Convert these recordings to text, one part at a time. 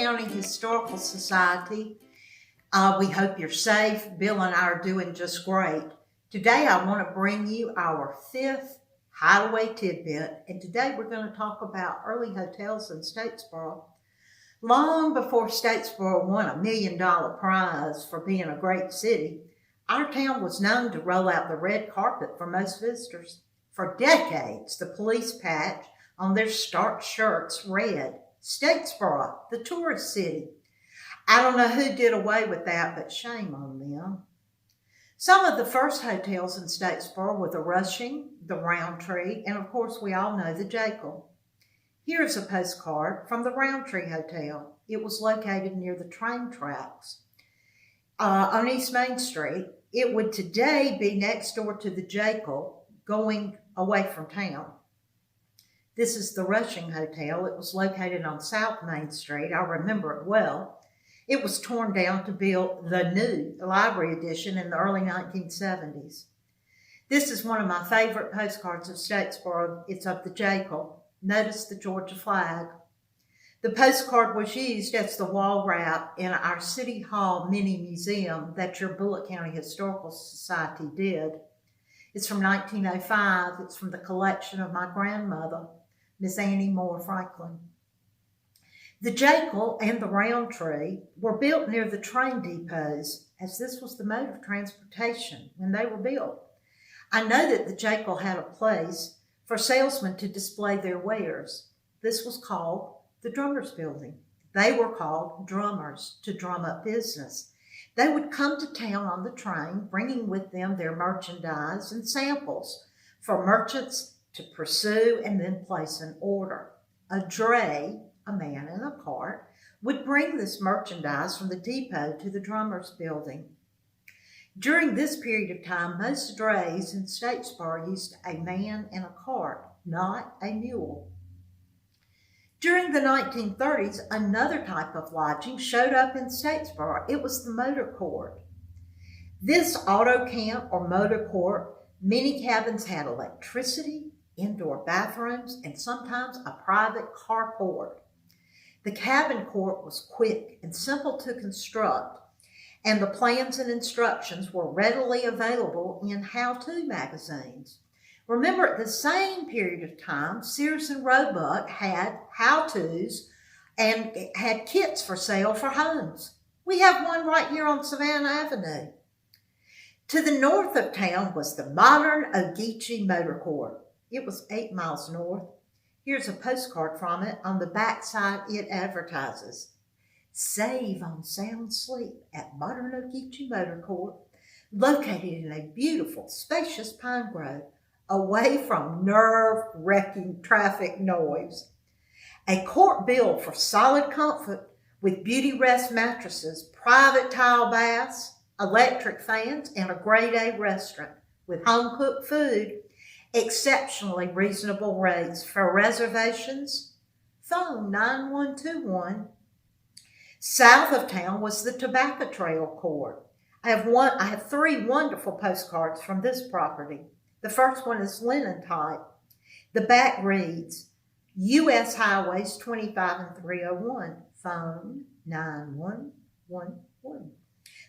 County Historical Society. We hope you're safe. Bill and I are doing just great. Today I want to bring you our 5th Hideway Tidbit, and today we're going to talk about early hotels in Statesboro. Long before Statesboro won a $1 million prize for being a great city, our town was known to roll out the red carpet for most visitors. For decades, the police patch on their starched shirts read, "Statesboro, the tourist city." I don't know who did away with that, but shame on them. Some of the first hotels in Statesboro were the Rushing, the Roundtree, and of course we all know the Jekyll. Here's a postcard from the Roundtree Hotel. It was located near the train tracks on East Main Street. It would today be next door to the Jekyll, going away from town. This is the Rushing Hotel. It was located on South Main Street. I remember it well. It was torn down to build the new library edition in the early 1970s. This is one of my favorite postcards of Statesboro. It's of the Jekyll. Notice the Georgia flag. The postcard was used as the wall wrap in our City Hall mini museum that your Bulloch County Historical Society did. It's from 1905. It's from the collection of my grandmother, Miss Annie Moore Franklin. The Jekyll and the Roundtree were built near the train depots, as this was the mode of transportation when they were built. I know that the Jekyll had a place for salesmen to display their wares. This was called the Drummers Building. They were called drummers to drum up business. They would come to town on the train, bringing with them their merchandise and samples for merchants to pursue and then place an order. A dray, a man in a cart, would bring this merchandise from the depot to the Drummers Building. During this period of time, most drays in Statesboro used a man in a cart, not a mule. During the 1930s, another type of lodging showed up in Statesboro. It was the motor court. This auto camp or motor court, many cabins had electricity, indoor bathrooms, and sometimes a private carport. The cabin court was quick and simple to construct, and the plans and instructions were readily available in how-to magazines. Remember, at the same period of time, Sears and Roebuck had how-tos and had kits for sale for homes. We have one right here on Savannah Avenue. To the north of town was the modern Ogeechee Motor Court. It was 8 miles north. Here's a postcard from it. On the backside, it advertises, "Save on sound sleep at modern Ogeechee Motor Court, located in a beautiful, spacious pine grove, away from nerve-wracking traffic noise. A court built for solid comfort with beauty rest mattresses, private tile baths, electric fans, and a grade A restaurant with home-cooked food, exceptionally reasonable rates. For reservations, phone 9121. South of town was the Tobacco Trail Court. I have 3 wonderful postcards from this property. The first one is linen type. The back reads, U.S. Highways 25 and 301, phone 9111.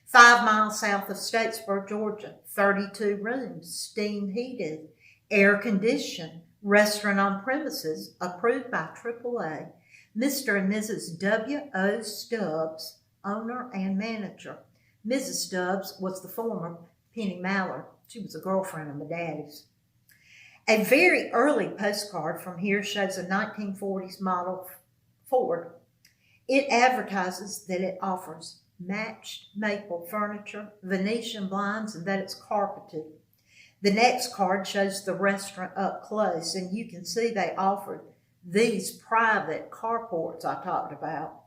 5 miles south of Statesboro, Georgia, 32 rooms, steam heated, air conditioned, restaurant on premises, approved by AAA. Mr. and Mrs. W.O. Stubbs, owner and manager. Mrs. Stubbs was the former Penny Mallard. She was a girlfriend of my daddy's. A very early postcard from here shows a 1940s model Ford. It advertises that it offers matched maple furniture, Venetian blinds, and that it's carpeted. The next card shows the restaurant up close, and you can see they offered these private carports I talked about.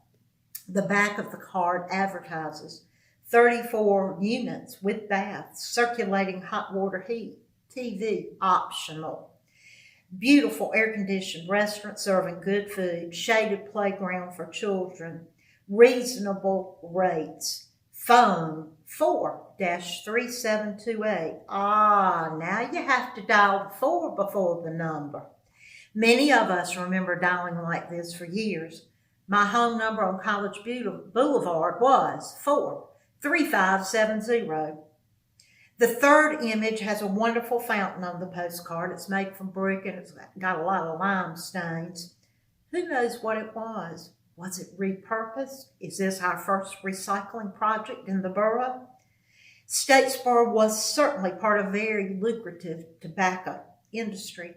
The back of the card advertises 34 units with baths, circulating hot water heat, TV optional. Beautiful air-conditioned restaurant serving good food, shaded playground for children, reasonable rates. Phone 4-3728. Now you have to dial 4 before the number. Many of us remember dialing like this for years. My home number on College Boulevard was 43570. The third image has a wonderful fountain on the postcard. It's made from brick and it's got a lot of lime stains. Who knows what it was? Was it repurposed? Is this our first recycling project in the borough? Statesboro was certainly part of a very lucrative tobacco industry.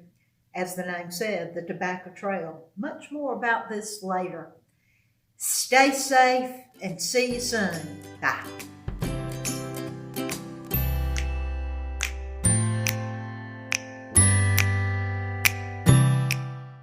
As the name said, the tobacco trail. Much more about this later. Stay safe and see you soon. Bye.